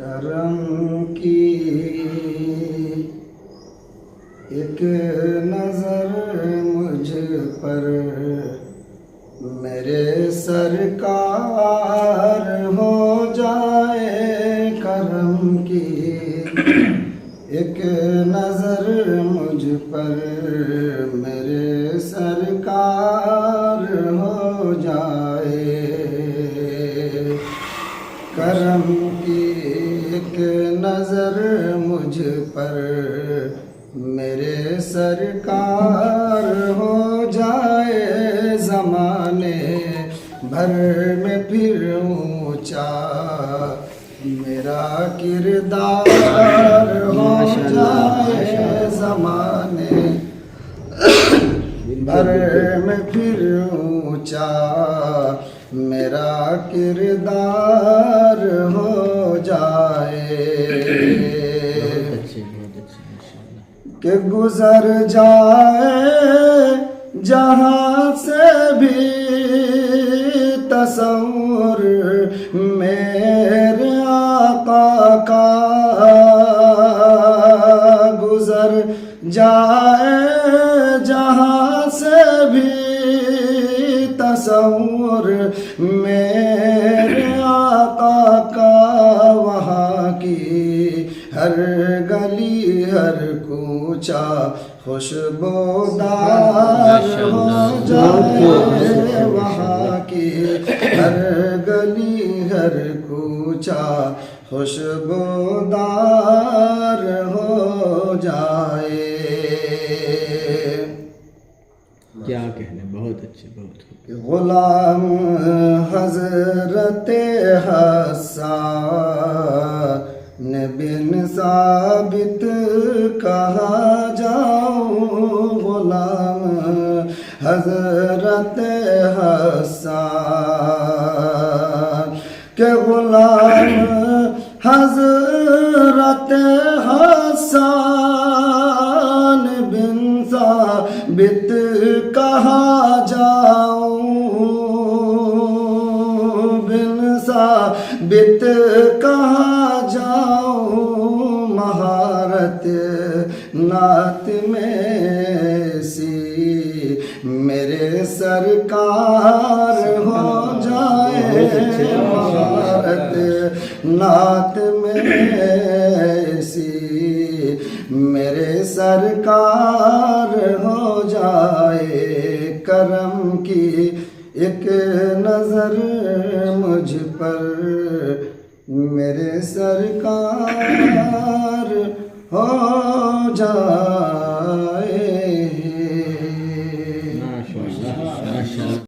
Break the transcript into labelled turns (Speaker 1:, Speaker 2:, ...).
Speaker 1: کرم کی ایک نظر مجھ پر میرے سرکار ہو جائے، کرم کی ایک نظر مجھ پر میرے سرکار ہو جائے، کرم کی ایک نظر مجھ پر میرے سرکار ہو جائے، زمانے بھر میں پھر اونچا میرا کردار ہو جائے، زمانے بھر میں پھر اونچا میرا کردار ہو جائے، کہ گزر جائے جہاں سے بھی تصور میرے آقا کا، گزر جائے جہاں سے بھی تصور میرے آقا کا، وہاں کی ہر گلی ہر کوچہ خوشبودار ہو جائے، وہاں کی ہر گلی ہر کوچہ خوشبودار ہو جائے۔
Speaker 2: کیا کہنے، بہت اچھے، بہت
Speaker 1: غلام حضرت حسان بن ثابت کہا جاؤں، غلام حضرت حسان کہ غلام حضرت حسان بن ثابت کہا جاؤں، بن ثابت کہا جاؤں، مہارت نعت میں سی میرے سرکار ہو جائے، مہارت نعت میں سی میرے سرکار ہو جائے، کرم کی ایک نظر مجھ پر میرے سرکار ہو جائے۔